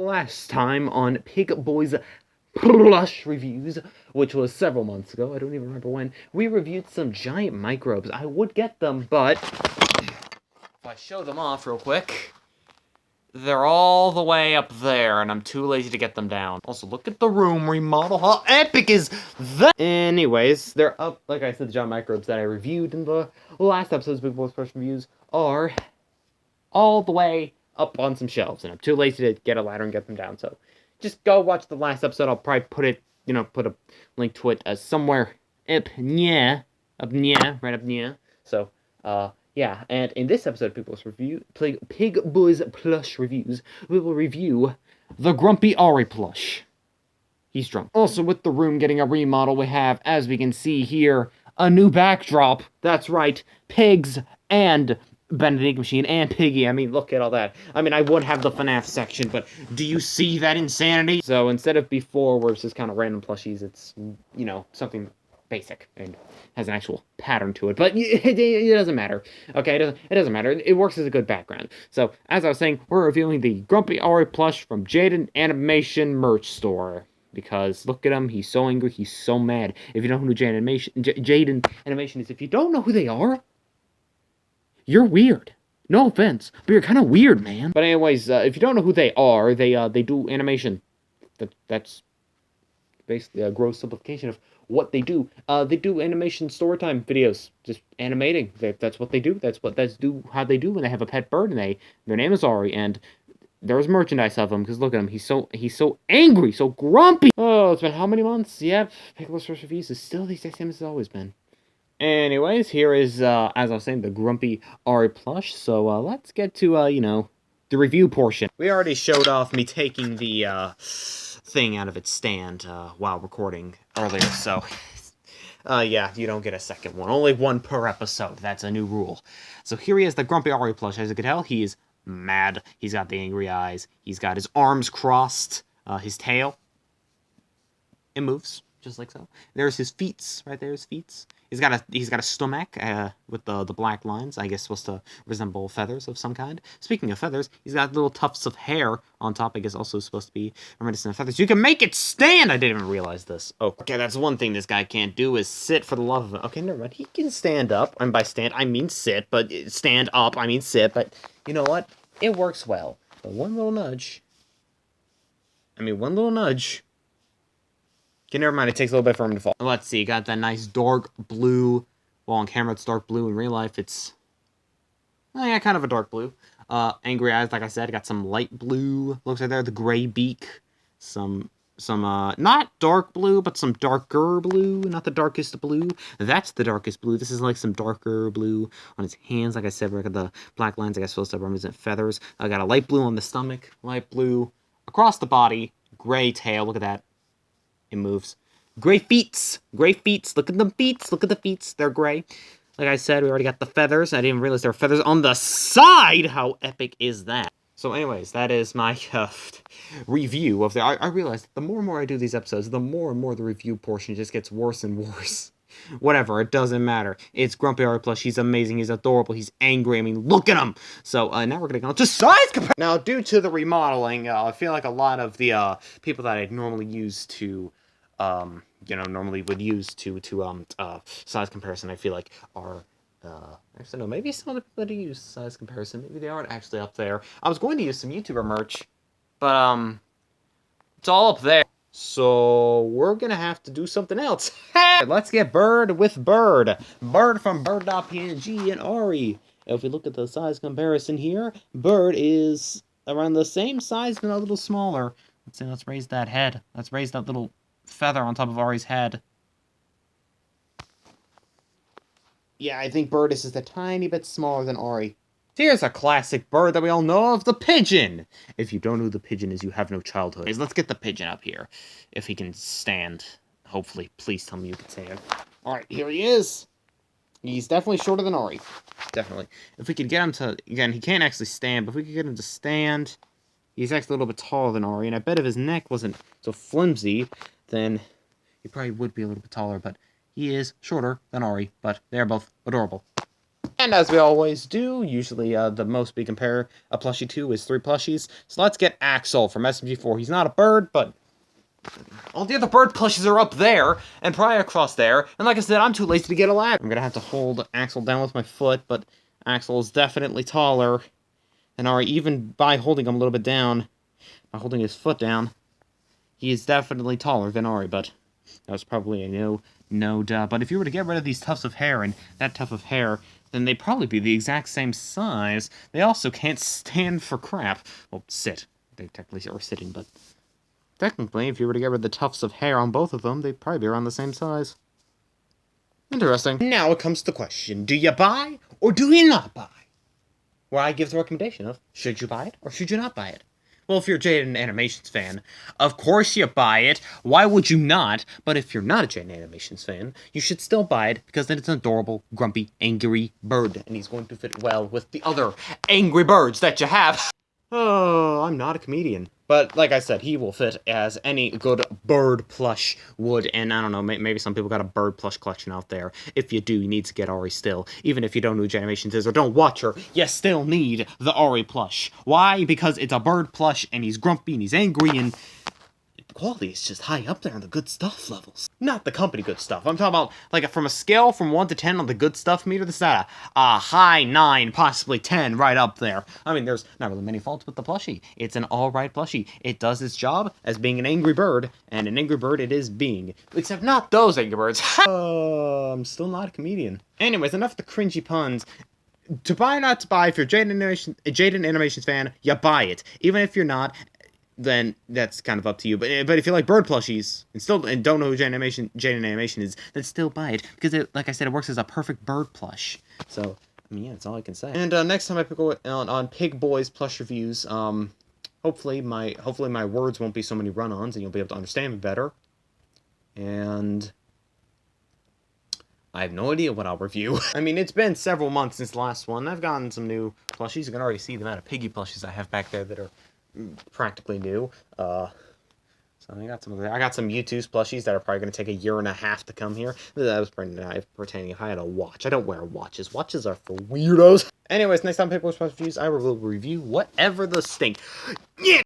last time on Pigmage's Plush reviews, which was several months ago, I don't even remember when, we reviewed some giant microbes. I would get them, but if I show them off real quick, they're all the way up there, and I'm too lazy to get them down. Also, look at the room remodel. How epic is that? Anyways, they're up. Like I said, the giant microbes that I reviewed in the last episode's Pigmage's Plush reviews are all the way up on some shelves, and I'm too lazy to get a ladder and get them down, so just go watch the last episode. I'll probably put it, put a link to it somewhere up near, right up near. So, yeah, and in this episode of Pigmage's Plush reviews, we will review the Grumpy Ari plush. He's drunk. Also, with the room getting a remodel, we have, as we can see here, a new backdrop. That's right, pigs and Benedict Machine and Piggy. I mean, look at all that. I mean, I would have the FNAF section, but do you see that insanity? So instead of before, where it's just kind of random plushies, it's, something basic and has an actual pattern to it. But it doesn't matter. Okay, it doesn't matter. It works as a good background. So, as I was saying, we're reviewing the Grumpy Ari plush from Jaden Animation merch store. Because, look at him, he's so angry, he's so mad. If you don't know who Jaden Animation is, if you don't know who they are, you're weird. No offense, but you're kind of weird, man. But anyways, if you don't know who they are, they do animation. That's basically a gross simplification of what they do. They do animation storytime videos, just animating. That's what they do. How they do when they have a pet bird and their name is Ari, and there's merchandise of him, because look at him, he's so angry, so grumpy. Oh, it's been how many months? Yep, Pigmage's First Reviews is still the same as it's always been. Anyways, here is, as I was saying, the Grumpy Ari plush. So, let's get to, the review portion. We already showed off me taking the, thing out of its stand, while recording earlier, so, yeah, you don't get a second one. Only one per episode. That's a new rule. So here he is, the Grumpy Ari plush. As you can tell, he's mad. He's got the angry eyes. He's got his arms crossed. His tail, it moves, just like so. There's his feet, right there, his feet. He's got a stomach with the black lines, I guess supposed to resemble feathers of some kind. Speaking of feathers, he's got little tufts of hair on top, I guess also supposed to be reminiscent of feathers. You can make it stand! I didn't even realize this. Oh, okay, that's one thing this guy can't do is sit for the love of it. Okay, never mind. He can stand up, and by stand, I mean sit, but stand up, I mean sit, but you know what? It works well. But one little nudge. Okay, never mind, it takes a little bit for him to fall. Let's see, got that nice dark blue. Well, on camera it's dark blue. In real life it's, yeah, kind of a dark blue. Angry eyes, like I said, got some light blue. Looks like there, the gray beak. Some not dark blue, but some darker blue. Not the darkest blue. That's the darkest blue. This is like some darker blue on his hands. Like I said, we got the black lines, I guess, supposed to represent feathers. I got a light blue on the stomach, light blue across the body, gray tail. Look at that. It moves. Gray feet. Look at the feet. They're gray. Like I said, we already got the feathers. I didn't realize there were feathers on the side. How epic is that? So anyways, that is my review of the... I realized the more and more I do these episodes, the more and more the review portion just gets worse and worse. Whatever, it doesn't matter. It's Grumpy Ari plush. He's amazing. He's adorable. He's angry. I mean, look at him. So now we're gonna go to size comparison. Now, due to the remodeling, I feel like a lot of the people that I'd normally use to... normally would use to size comparison, I feel like are, actually no, maybe some of the people that use size comparison, maybe they aren't actually up there. I was going to use some YouTuber merch, but, it's all up there. So, we're gonna have to do something else. Let's get Bird with Bird. Bird from Bird.png and Ari. If we look at the size comparison here, Bird is around the same size, but a little smaller. Let's raise that head. Let's raise that little feather on top of Ari's head. Yeah, I think Bird is just a tiny bit smaller than Ari. Here's a classic bird that we all know of, the pigeon. If you don't know who the pigeon is, you have no childhood. Let's get the pigeon up here. If he can stand. Hopefully. Please tell me you can stand. Alright, here he is. He's definitely shorter than Ari. Definitely. If we could get him to... Again, he can't actually stand, but if we could get him to stand... He's actually a little bit taller than Ari, and I bet if his neck wasn't so flimsy, then he probably would be a little bit taller, but he is shorter than Ari, but they're both adorable. And as we always do, usually the most we compare a plushie to is 3 plushies. So let's get Axel from SMG4. He's not a bird, but all the other bird plushies are up there, and probably across there. And like I said, I'm too lazy to get a ladder. I'm gonna have to hold Axel down with my foot, but Axel is definitely taller than Ari, even by holding him a little bit down, by holding his foot down. He is definitely taller than Ari, but that was probably a no duh. But if you were to get rid of these tufts of hair and that tuft of hair, then they'd probably be the exact same size. They also can't stand for crap. Well, sit. They technically are sitting, but technically, if you were to get rid of the tufts of hair on both of them, they'd probably be around the same size. Interesting. Now it comes to the question, do you buy or do you not buy? Where I give the recommendation of, should you buy it or should you not buy it? Well, if you're a Jaden Animations fan, of course you buy it. Why would you not? But if you're not a Jaden Animations fan, you should still buy it, because then it's an adorable, grumpy, angry bird, and he's going to fit well with the other angry birds that you have. Oh, I'm not a comedian. But, like I said, he will fit as any good bird plush would, and I don't know, maybe some people got a bird plush collection out there. If you do, you need to get Ari still. Even if you don't know who Jaden Animations is or don't watch her, you still need the Ari plush. Why? Because it's a bird plush, and he's grumpy, and he's angry, and the quality is just high up there on the good stuff levels. Not the company good stuff. I'm talking about, like, from a scale from 1 to 10 on the good stuff meter, this is at a high 9, possibly 10, right up there. I mean, there's not really many faults with the plushie. It's an alright plushie. It does its job as being an angry bird, and an angry bird it is being. Except not those angry birds. I'm still not a comedian. Anyways, enough of the cringy puns. To buy or not to buy, if you're a Jaden Animations fan, you buy it. Even if you're not, then that's kind of up to you. But if you like bird plushies and don't know who Jaden Animation is, then still buy it, because like I said, it works as a perfect bird plush. So I mean, yeah, that's all I can say. And next time I go on Pig Boys plush reviews, hopefully my words won't be so many run-ons, and you'll be able to understand me better. And I have no idea what I'll review. I mean, it's been several months since the last one. I've gotten some new plushies. You can already see the amount of piggy plushies I have back there that are practically new. So I got some U2's plushies that are probably going to take a year and a half to come here. That was pretending if I had a watch. I don't wear watches. Watches are for weirdos. Anyways, next time Pigboys Plus Reviews, I will review whatever the stink. Yeah!